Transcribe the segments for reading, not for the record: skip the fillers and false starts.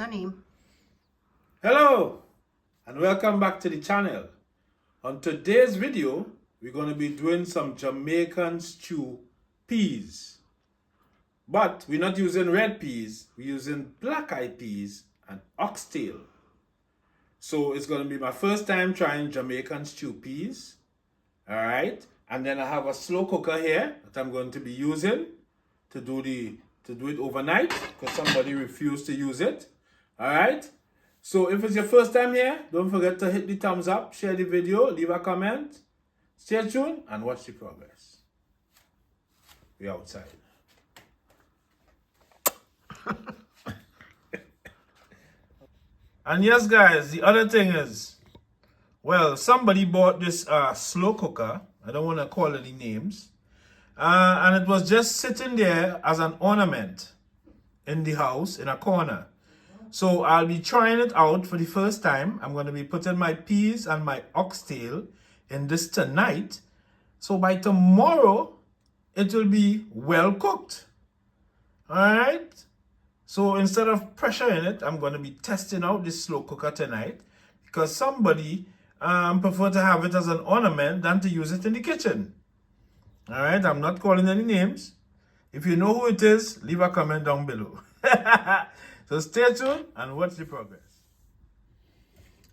No name. Hello and welcome back to the channel. On today's video, we're going to be doing some Jamaican stew peas. But we're not using red peas, we're using black-eyed peas and oxtail. So it's going to be my first time trying Jamaican stew peas. Alright, and then I have a slow cooker here that I'm going to be using to do it overnight because somebody refused to use it. Alright, so if it's your first time here, don't forget to hit the thumbs up, share the video, leave a comment, stay tuned and watch the progress. We're outside. And yes guys, the other thing is, well, somebody bought this slow cooker. I don't want to call any names. And it was just sitting there as an ornament in the house in a corner. So I'll be trying it out for the first time. I'm going to be putting my peas and my oxtail in this tonight. So by tomorrow, it will be well cooked. Alright? So instead of pressuring it, I'm going to be testing out this slow cooker tonight. Because somebody prefer to have it as an ornament than to use it in the kitchen. Alright, I'm not calling any names. If you know who it is, leave a comment down below. So stay tuned and watch the progress.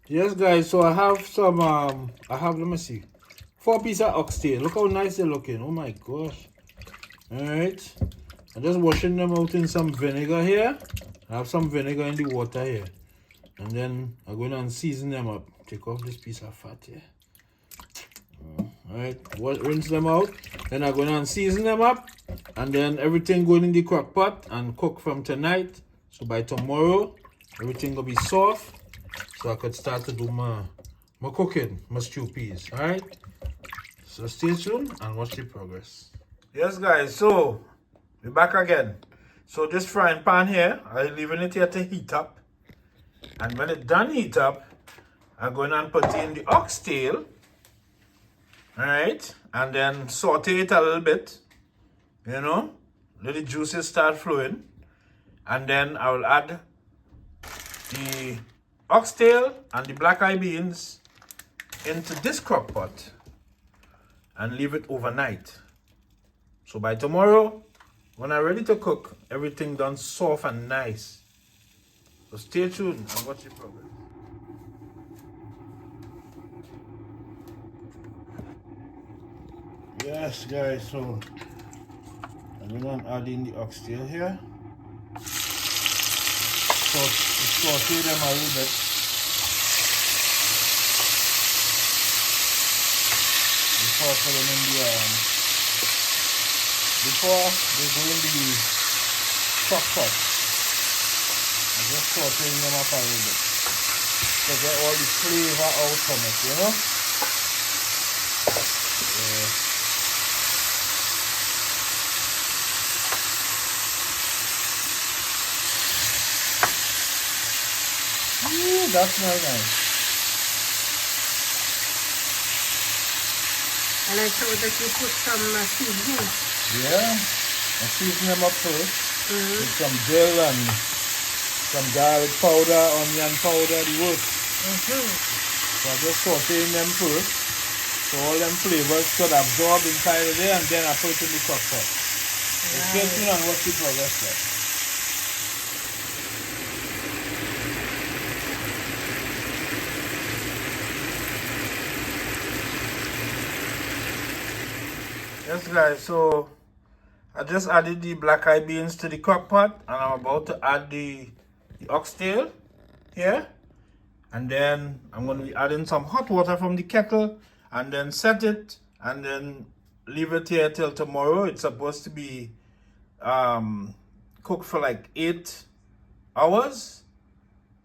Yes guys, so I have some, let me see, 4 pieces of oxtail. Look how nice they're looking. Oh my gosh. Alright, I'm just washing them out in some vinegar here. I have some vinegar in the water here. And then I'm going to season them up. Take off this piece of fat here. Alright, rinse them out. Then I'm going to season them up. And then everything going in the crock pot and cook from tonight. So by tomorrow, everything will be soft. So I could start to do my cooking, my stew peas. Alright? So stay tuned and watch the progress. Yes guys, so we're back again. So this frying pan here, I'm leaving it here to heat up. And when it's done heat up, I'm going to put in the oxtail. Alright, and then saute it a little bit. You know, let the juices start flowing. And then I will add the oxtail and the black-eyed beans into this crock pot and leave it overnight. So by tomorrow, when I'm ready to cook, everything done soft and nice. So stay tuned and watch the progress. Yes guys, so I'm going to add in the oxtail here. So saute them a little bit. Before putting in the before they go in the crock pot. I'm just sauteing them up a little bit to get all the flavor out from it, you know? Yeah. Ooh, that smells nice. And I saw that you put some seasoning. Yeah, I season them up first with some dill and some garlic powder, onion powder, the works. So I just sauteing them first, so all them flavors could absorb inside of there, and then I put it in the crock pot. So stay tuned and watch the progress there. Yes guys, so I just added the black-eyed beans to the crock pot and I'm about to add the oxtail here. And then I'm going to be adding some hot water from the kettle and then set it and then leave it here till tomorrow. It's supposed to be cooked for like 8 hours.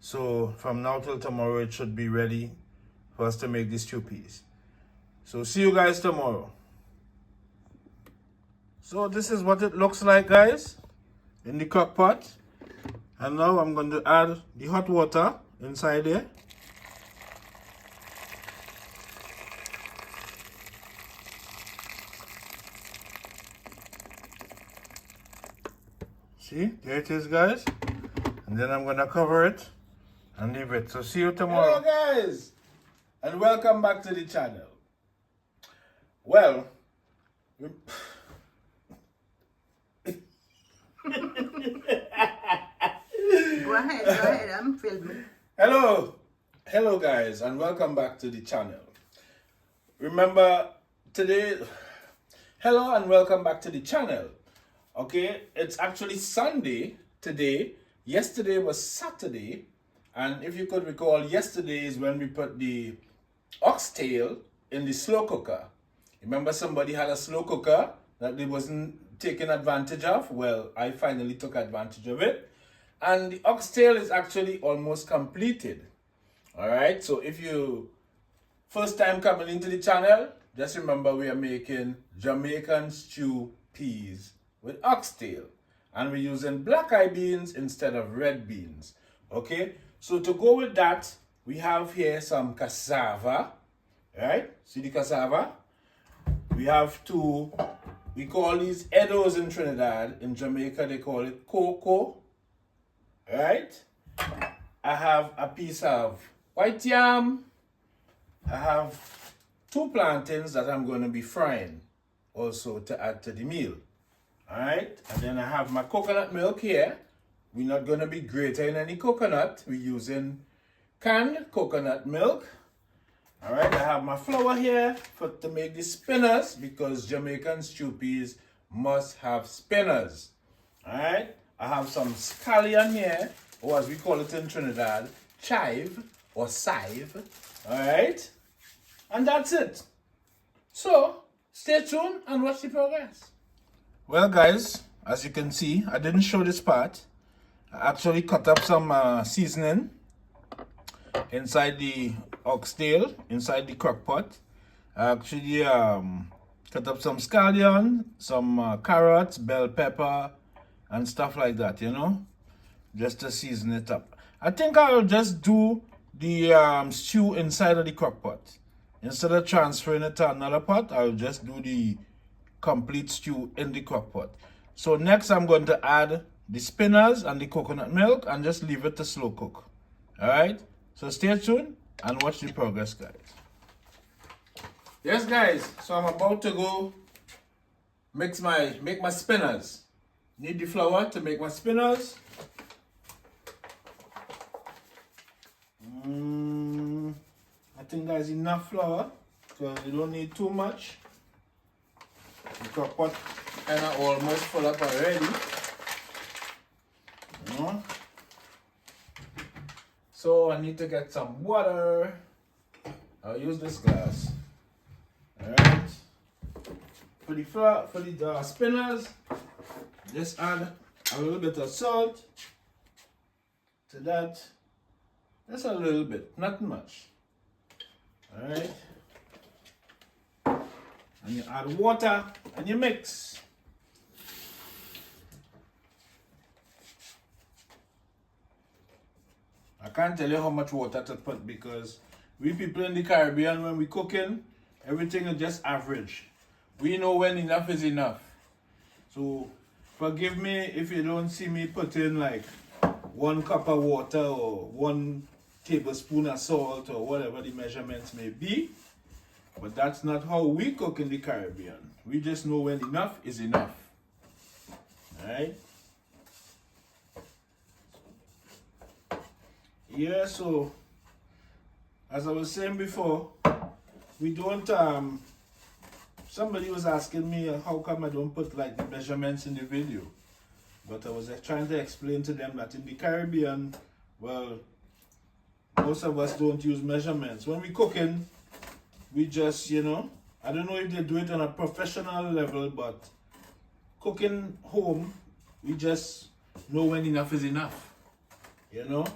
So from now till tomorrow it should be ready for us to make these stew peas. So see you guys tomorrow. So this is what it looks like guys in the crock pot. And now I'm going to add the hot water inside there. See, there it is guys. And then I'm gonna cover it and leave it. So see you tomorrow. Hello guys, and welcome back to the channel. Well, Go ahead, I'm filming. hello guys, and welcome back to the channel. Remember today, hello and welcome back to the channel. Okay, it's actually Sunday today. Yesterday was Saturday, and if you could recall, yesterday is when we put the oxtail in the slow cooker. Remember, somebody had a slow cooker that they wasn't taking advantage of. Well, I finally took advantage of it, and the oxtail is actually almost completed. All right, so if you first time coming into the channel, just remember we are making Jamaican stew peas with oxtail, and we're using black eye beans instead of red beans. Okay, so to go with that, we have here some cassava. Right, see the cassava? We have two, we call these edos in Trinidad. In Jamaica they call it cocoa. Right, I have a piece of white yam. I have two plantains that I'm going to be frying also to add to the meal. Alright, and then I have my coconut milk here. We're not going to be grating any coconut. We're using canned coconut milk. Alright, I have my flour here to make the spinners, because Jamaican stew peas must have spinners. Alright, I have some scallion here, or as we call it in Trinidad, chive or sive. Alright, and that's it. So, stay tuned and watch the progress. Well guys, as you can see, I didn't show this part. I actually cut up some seasoning inside the oxtail, inside the crock pot. I actually cut up some scallion, some carrots, bell pepper, and stuff like that, you know, just to season it up. I think I'll just do the stew inside of the crock pot. Instead of transferring it to another pot, I'll just do the complete stew in the crock pot. So next I'm going to add the spinners and the coconut milk and just leave it to slow cook. Alright, so stay tuned and watch the progress, guys. Yes guys, so I'm about to go make my spinners. Need the flour to make my spinners. I think there's enough flour because you don't need too much. The crock pot kind of almost full up already. You know? So I need to get some water. I'll use this glass. Alright. For the flour, for the spinners, just add a little bit of salt to that. Just a little bit, not much. Alright. And you add water and you mix. I can't tell you how much water to put, because we people in the Caribbean, when we cooking, everything is just average. We know when enough is enough. So forgive me if you don't see me put in like 1 cup of water or 1 tablespoon of salt or whatever the measurements may be. But that's not how we cook in the Caribbean. We just know when enough is enough. Alright? Yeah, so as I was saying before, we don't somebody was asking me how come I don't put like the measurements in the video. But I was trying to explain to them that in the Caribbean, well, most of us don't use measurements. When we cooking, we just, you know, I don't know if they do it on a professional level, but cooking home, we just know when enough is enough, you know.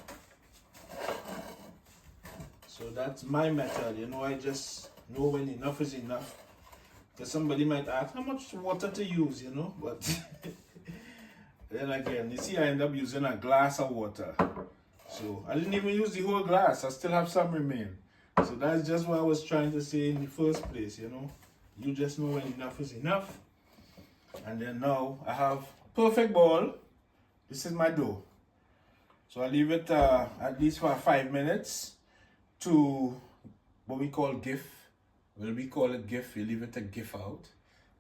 So that's my method, you know. I just know when enough is enough. Because somebody might ask how much water to use, you know, but then again, you see, I end up using a glass of water. So I didn't even use the whole glass. I still have some remain. So that's just what I was trying to say in the first place, you know. You just know when enough is enough. And then now I have perfect ball. This is my dough. So I leave it at least for 5 minutes to what we call GIF. Well, we call it GIF. You leave it to GIF out.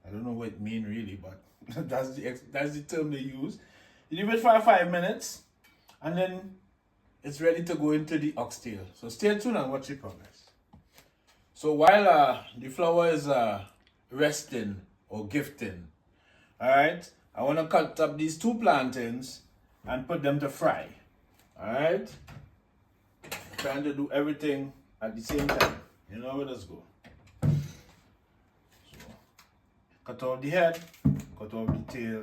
I don't know what it means really, but that's the term they use. You leave it for 5 minutes, and then it's ready to go into the oxtail. So stay tuned and watch it progress. So while the flour is resting or gifting, all right, I want to cut up these 2 plantains and put them to fry. All right, trying to do everything at the same time. You know where let's go. So, cut off the head, cut off the tail,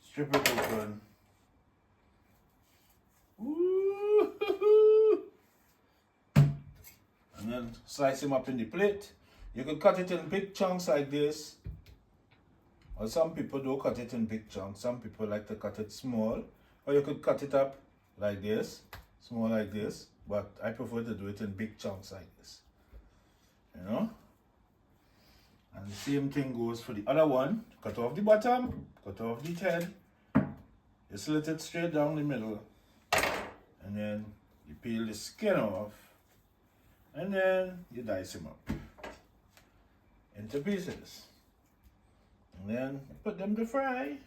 strip it open. Ooh. And then slice him up in the plate. You could cut it in big chunks like this, or some people don't cut it in big chunks. Some people like to cut it small, or you could cut it up like this, small like this, but I prefer to do it in big chunks like this, you know. And the same thing goes for the other one. Cut off the bottom, cut off the head, you slit it straight down the middle, and then you peel the skin off, and then you dice him up into pieces, and then put them to fry.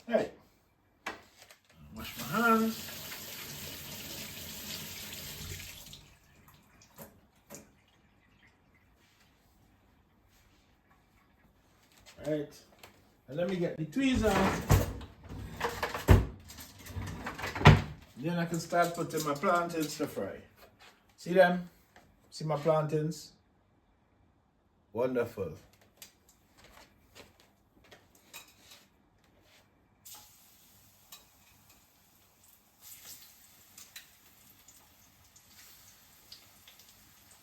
Right, wash my hands. Right, and let me get the tweezers. Then I can start putting my plantains to fry. See them? See my plantains? Wonderful.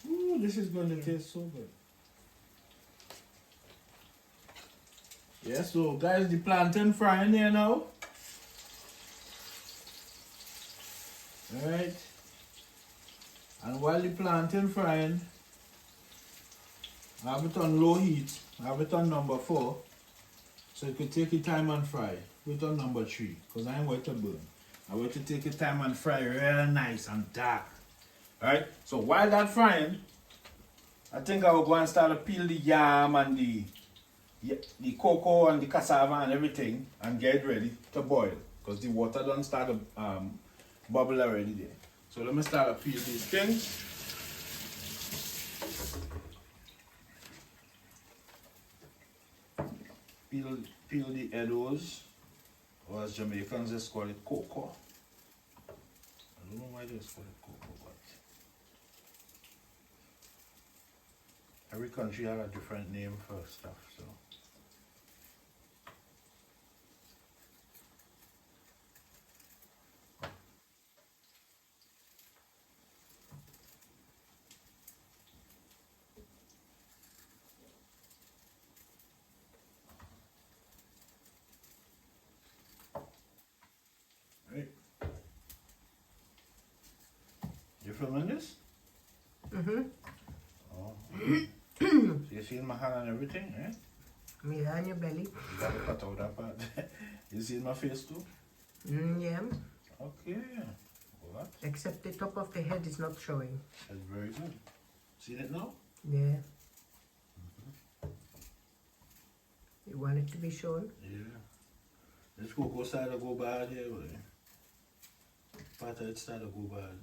Ooh, this is going to taste so good. Yeah, so guys, the plantain frying here now. Alright. And while the plantain frying, I have it on low heat. I have it on number 4. So you could take your time and fry. Put it on number 3. Because I ain't want to burn. I want to take your time and fry real nice and dark. Alright? So while that frying, I think I will go and start to peel the yam and the cocoa and the cassava and everything and get ready to boil. Because the water don't start to bubble already there. So let me start to peel these things. Peel the eddos, or as Jamaicans just call it cocoa. I don't know why they just call it cocoa, but every country has a different name for stuff, so. Right. You filming this? Mm-hmm. Oh. So you see my hand and everything, right? Me on your belly. You gotta cut out that part. You see my face too? Yeah. Okay. What? Except the top of the head is not showing. That's very good. See it now? Yeah. You want it to be shown? Yeah. This cocoa started to go bad here, boy. Part of it started to go bad.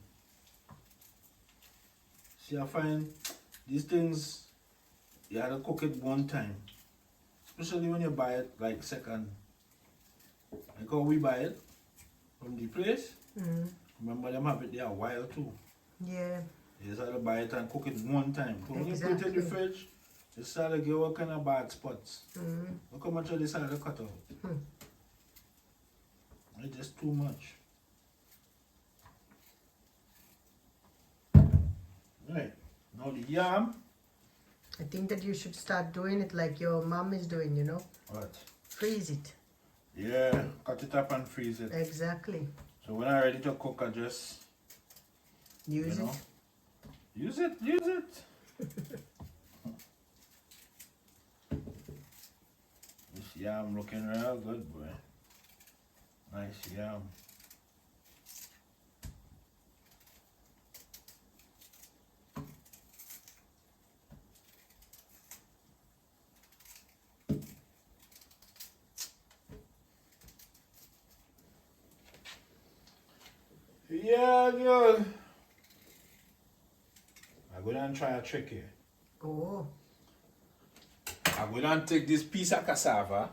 See, I find these things, you have to cook it one time. Especially when you buy it like second. Like how we buy it from the place. Mm. Remember them have it there a while too. Yeah. You just have to buy it and cook it one time. But when you put it in the fridge, it start to get all kind of bad spots. Mm. Look how much of this started to cut out. Hmm. It's just too much. Right. Now the yam. I think that you should start doing it like your mom is doing, What? Freeze it. Yeah, cut it up and freeze it. Exactly. So So when I'm ready to cook, I just Use you it. know, use it. This yam looking real good, boy. Nice yam. Yeah, girl. I'm going to try a trick here. Oh, I'm going to take this piece of cassava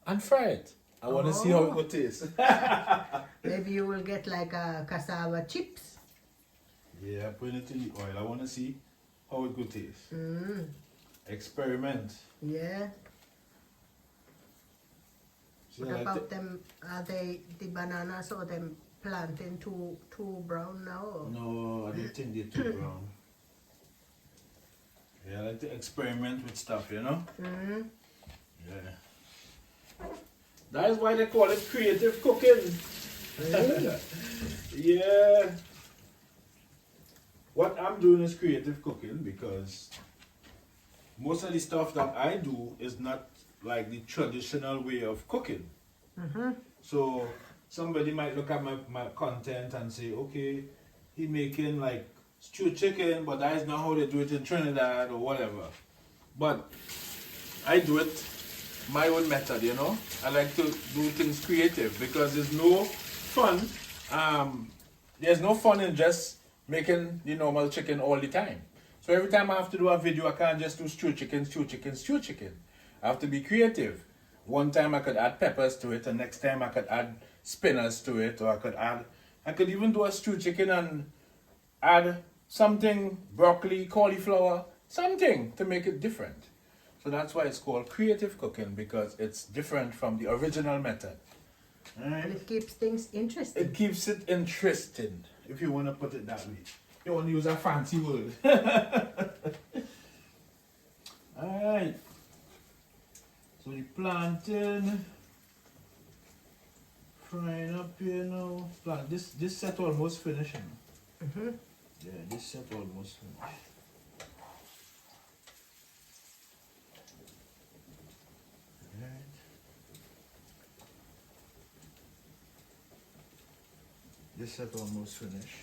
and fry it. I want to see how it will taste. maybe you will get like a cassava chips. Yeah, put it in the oil. I want to see how it will taste. Mm, Experiment. yeah. See, What I like about them? Are they the bananas or them plantain too brown now? Or? No, I don't think they're too brown. Yeah, I like to experiment with stuff, you know? Mm, Yeah. That is why they call it creative cooking. really? Yeah. What I'm doing is creative cooking because most of the stuff that I do is not like the traditional way of cooking. Mm-hmm. So somebody might look at my content and say, okay, he making like stewed chicken, but that is not how they do it in Trinidad or whatever. But I do it my own method, you know. I like to do things creative because there's no fun. There's no fun in just making the normal chicken all the time. So every time I have to do a video, I can't just do stewed chicken, stewed chicken, stewed chicken. I have to be creative. One time I could add peppers to it, and next time I could add spinners to it, or I could even do a stewed chicken and add something, broccoli, cauliflower, something to make it different. So that's why it's called creative cooking, because it's different from the original method. And Alright? it keeps things interesting. It keeps it interesting, if you want to put it that way. You want to use a fancy word. Alright. So the plantain frying up here now. This set almost finishing. Mm-hmm. Yeah, this set almost finished. Right. This set almost finished.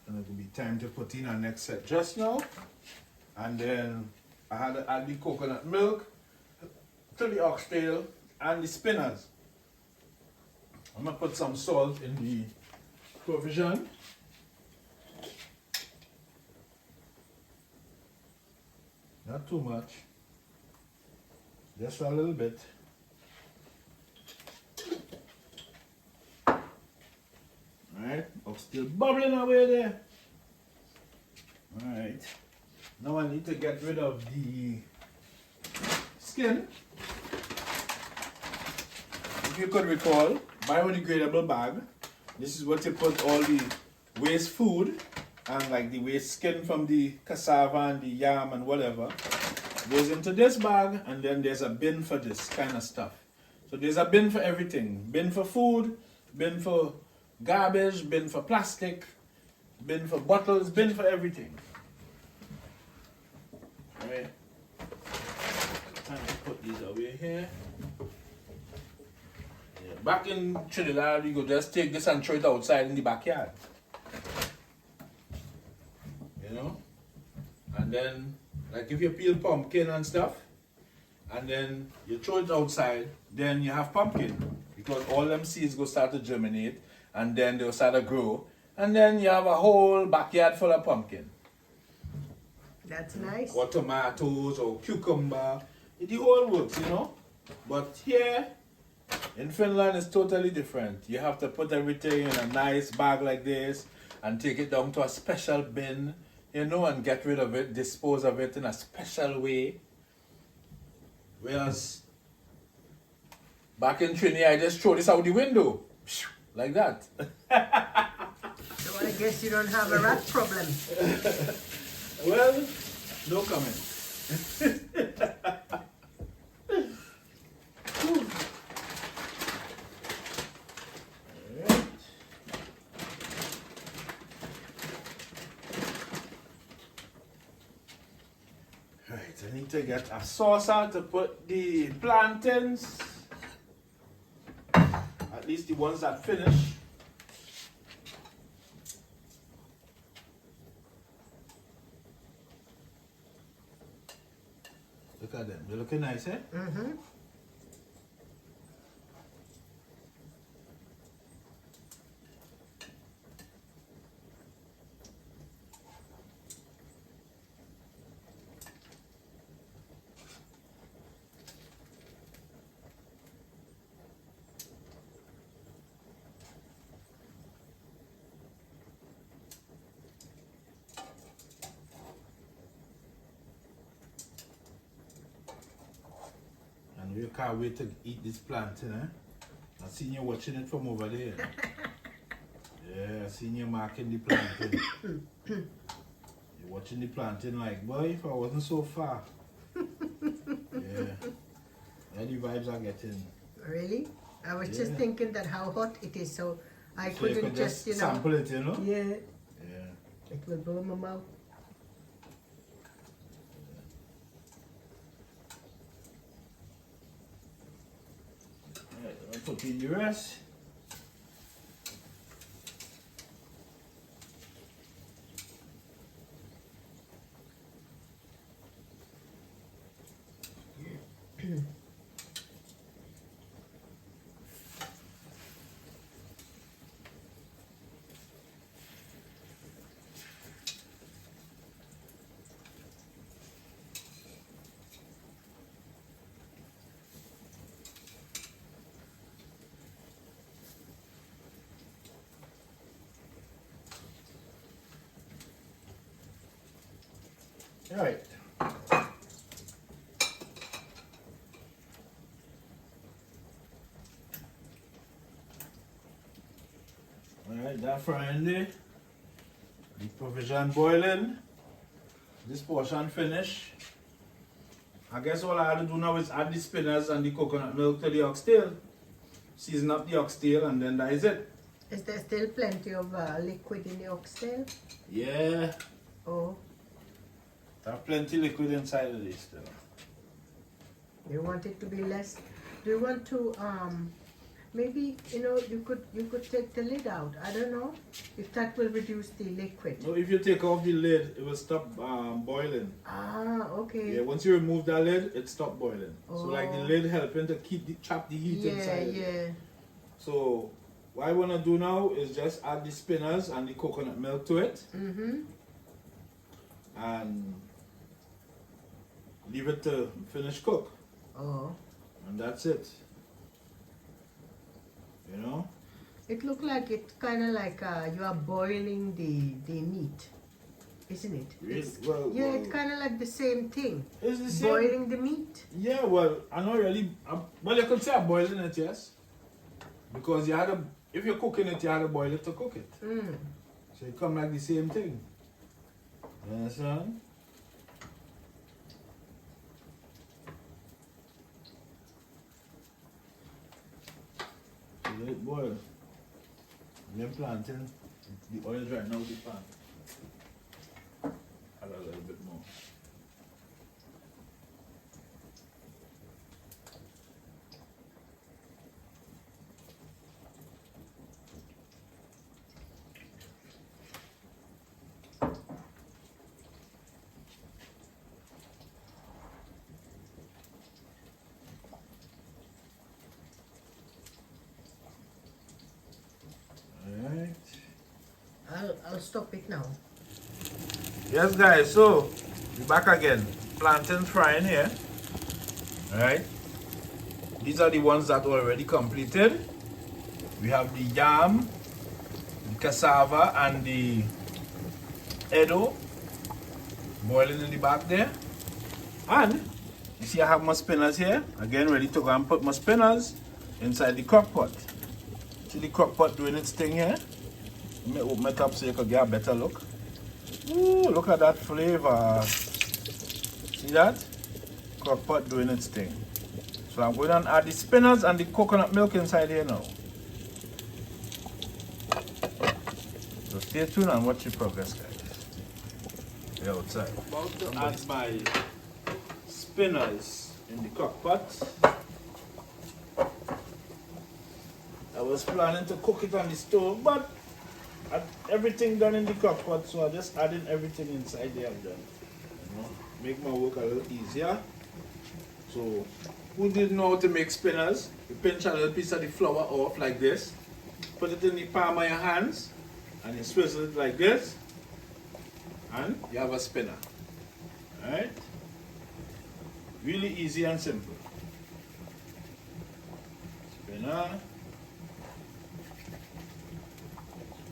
And it will be time to put in our next set just now. And then I had to add the coconut milk to the oxtail and the spinners. I'm gonna put some salt in the provision. Not too much. Just a little bit. Alright, oxtail bubbling away there. Alright. Now I need to get rid of the skin. If you could recall, biodegradable bag. This is what you put all the waste food and like the waste skin from the cassava and the yam and whatever goes into this bag, and then there's a bin for this kind of stuff. So there's a bin for everything. Bin for food, bin for garbage, bin for plastic, bin for bottles, bin for everything. Alright. Time to put these away here. Yeah. Back in Trinidad, you could just take this and throw it outside in the backyard. You know? And then, like if you peel pumpkin and stuff, and then you throw it outside, then you have pumpkin. Because all them seeds go start to germinate, and then they'll start to grow. And then you have a whole backyard full of pumpkin. That's nice. Or tomatoes or cucumber. The whole works, you know. But here in Finland it's totally different. You have to put everything in a nice bag like this and take it down to a special bin, you know, and get rid of it, dispose of it in a special way. Whereas back in Trinidad, I just throw this out the window. Like that. So I guess you don't have a rat problem. Well, no comment. I need to get a saucer to put the plantains, at least the ones that finish. Look at them, they're looking nice, eh? Mm-hmm. And you can't wait to eat this plantain, eh? I seen you watching it from over there. Yeah, I seen you marking the plantain. You're watching the plantain like, boy, if I wasn't so far. Yeah. Yeah, the vibes are getting. Really? I was Yeah. just thinking that how hot it is, so I So you couldn't could just, you know. sample it, you know? Yeah, Yeah. it will burn my mouth. Alright, I'll put in the rest. Alright. Alright, that frying there. The provision boiling. This portion finished. I guess all I have to do now is add the spinners and the coconut milk to the oxtail. Season up the oxtail and then that is it. Is there still plenty of liquid in the oxtail? Yeah. Oh, I have plenty liquid inside of this still. you want it to be less? Do you want to maybe, you know, you could take the lid out. I don't know if that will reduce the liquid. No, if you take off the lid, it will stop boiling. Ah, okay. Yeah, once you remove that lid, it stops boiling. So like the Oh. lid helping to keep the trap the heat Yeah, inside. of it. yeah. So what I wanna do now is just add the spinners and the coconut milk to it Mm-hmm. and leave it to finish cook. Oh. And that's it. You know? It looked like it kind of like you are boiling the meat, isn't it? Really? It's, Well, yeah, well, it's kind of like the same thing. It's the same. Boiling the meat. Yeah, well, I know really. Well, you could say I'm boiling it, yes. Because you had to, if you're cooking it, you had to boil it to cook it. Mm. So it come like the same thing. You understand? So let it boil. And then plantain, the oil right now the pan. Add a little bit more. Alright. I'll stop it now. Yes guys, so we're back again. Plantain frying here. Alright. These are the ones that are already completed. We have the yam, the cassava and the edo boiling in the back there. And you see I have my spinners here. Again ready to go and put my spinners inside the crock pot. See the crock pot doing its thing here. Let me open it up so you can get a better look. Ooh, look at that flavor. See that? Crock pot doing its thing. So I'm going to add the spinners and the coconut milk inside here now. So stay tuned and watch the progress, guys. Yeah, outside. About to add my spinners in the crock pot. I was planning to cook it on the stove, but everything done in the crock pot, so I just adding everything inside there and then, make my work a little easier. So, who didn't know how to make spinners? You pinch a little piece of the flour off like this, put it in the palm of your hands, and you swizzle it like this, and you have a spinner. Alright? Really easy and simple. Spinner.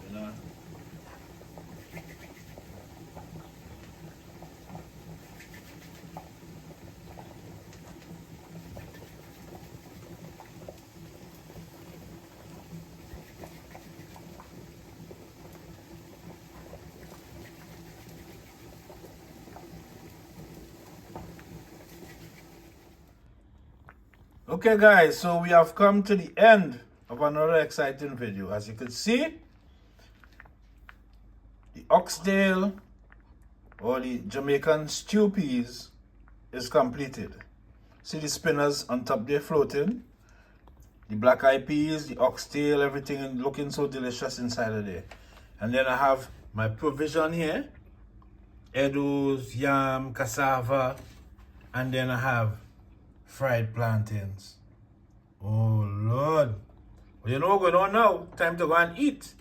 Spinner. Okay guys, so we have come to the end of another exciting video. As you can see, the oxtail or the Jamaican stew peas is completed. See the spinners on top there floating, the black eyed peas, the oxtail, everything looking so delicious inside of there. And then I have my provision here, eddos, yam, cassava, and then I have fried plantains. Oh Lord. Well, you know what's going on now? Time to go and eat.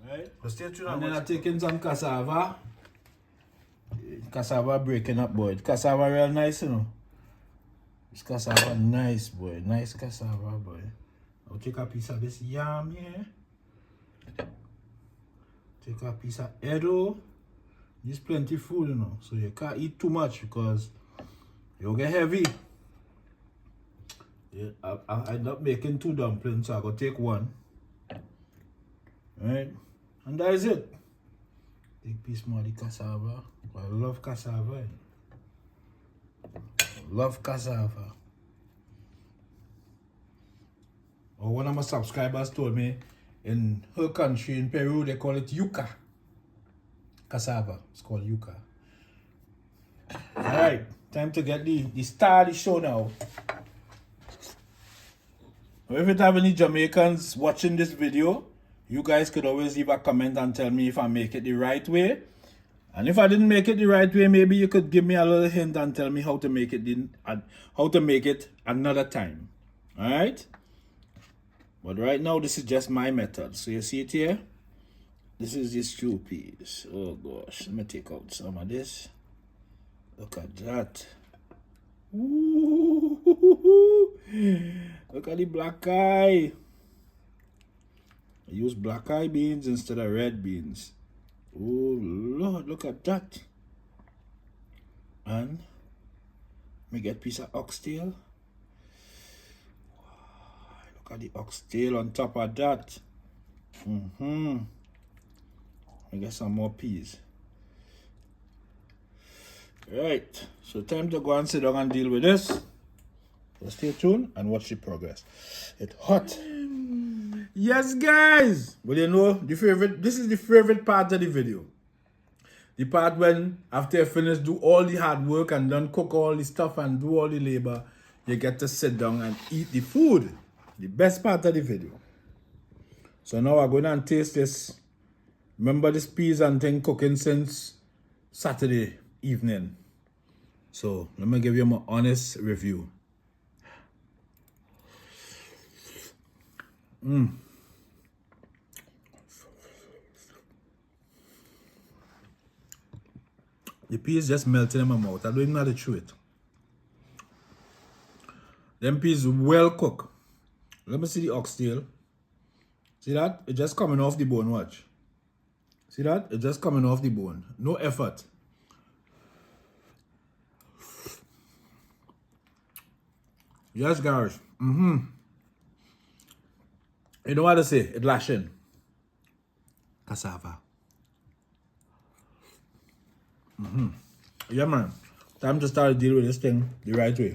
Right? So stay tuned. And then I'm taking some cassava. Cassava breaking up, boy. Cassava real nice, you know. This cassava nice, boy. Nice cassava, boy. I'll take a piece of this yam here. Take a piece of eddo. There's plenty of food, you know. So you can't eat too much because you'll get heavy. Yeah, I end up making 2 dumplings, so I gotta take 1. Right? And that is it. Take piece more of the cassava. I love cassava. Love cassava. Or one of my subscribers told me in her country, in Peru, they call it yuca. Cassava. It's called yuca. Alright, time to get the star of the show now. If you have any Jamaicans watching this video, you guys could always leave a comment and tell me if I make it the right way. And if I didn't make it the right way, maybe you could give me a little hint and tell me how to make it another time. Alright? But right now, this is just my method. So you see it here? This is the stew peas. Oh gosh, let me take out some of this. Look at that. Ooh, look at the black eye. I use black eye beans instead of red beans. Oh Lord, look at that. And me get a piece of oxtail. Look at the oxtail on top of that. Me get some more peas. Right, so time to go and sit down and deal with this. So stay tuned and watch the progress. It's hot. Yes, guys. Well, you know, this is the favorite part of the video. The part when after you finish do all the hard work and done cook all the stuff and do all the labor, you get to sit down and eat the food. The best part of the video. So now we're going to taste this. Remember this peas and thing cooking since Saturday evening. So let me give you my honest review. The peas just melting in my mouth. I don't even know how to chew it. Them peas well cooked. Let me see the oxtail. See that? It's just coming off the bone, watch. See that? It's just coming off the bone. No effort. Yes, guys. You know what to say? It's lashing. Cassava. Yeah, man. Time to start to deal with this thing the right way.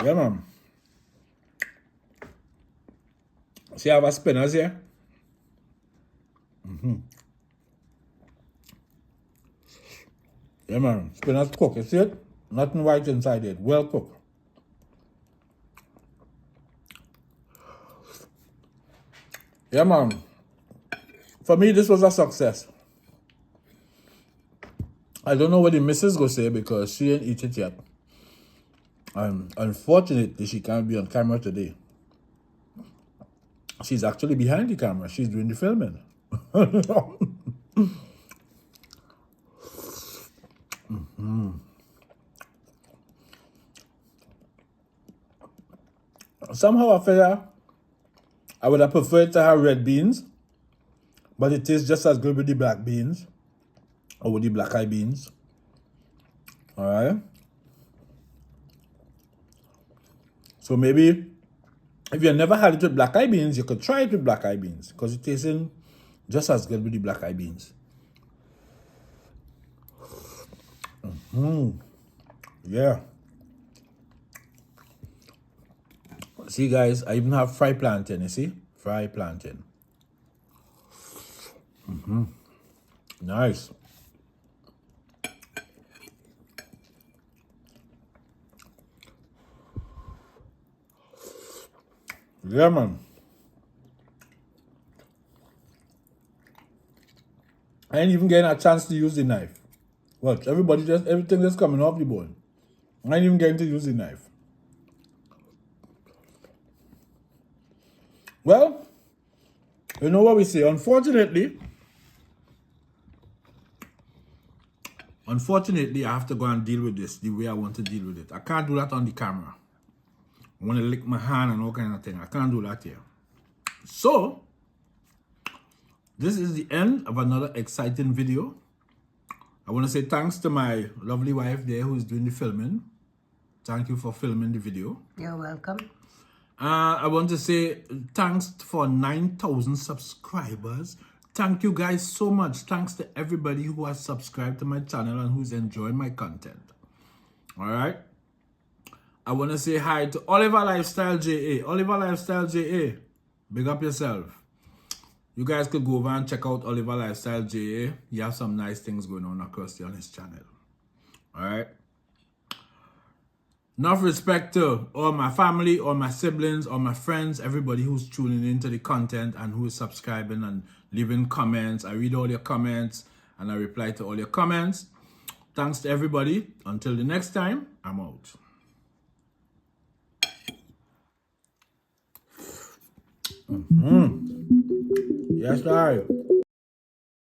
Yeah, man. See, I have a spinners here. Yeah, man. Spinach cooked. You see it? Nothing white inside it. Well cooked. Yeah, man. For me, this was a success. I don't know what the missus go say because she ain't eat it yet. Unfortunately, she can't be on camera today. She's actually behind the camera. She's doing the filming. Somehow I figure I would have preferred to have red beans, but it tastes just as good with the black beans or with the black eye beans. Alright? So maybe if you never had it with black eye beans, you could try it with black eye beans because it tastes just as good with the black eye beans. Yeah. See, guys, I even have fried plantain, you see? Fried plantain. Nice. Yeah, man. I ain't even getting a chance to use the knife. Watch, everything just coming off the bone. I ain't even getting to use the knife. Well, you know what we say. Unfortunately, I have to go and deal with this the way I want to deal with it. I can't do that on the camera. I want to lick my hand and all kind of thing. I can't do that here. So, this is the end of another exciting video. I want to say thanks to my lovely wife there who's doing the filming. Thank you for filming the video. You're welcome. I want to say thanks for 9,000 subscribers. Thank you guys so much. Thanks to everybody who has subscribed to my channel and who's enjoying my content. All right. I want to say hi to Oliver Lifestyle JA. Oliver Lifestyle JA. Big up yourself. You guys could go over and check out Oliver Lifestyle JA. He has some nice things going on across on his channel. All right. Enough respect to all my family, all my siblings, all my friends, everybody who's tuning into the content and who is subscribing and leaving comments. I read all your comments and I reply to all your comments. Thanks to everybody. Until the next time, I'm out. Yes, sir.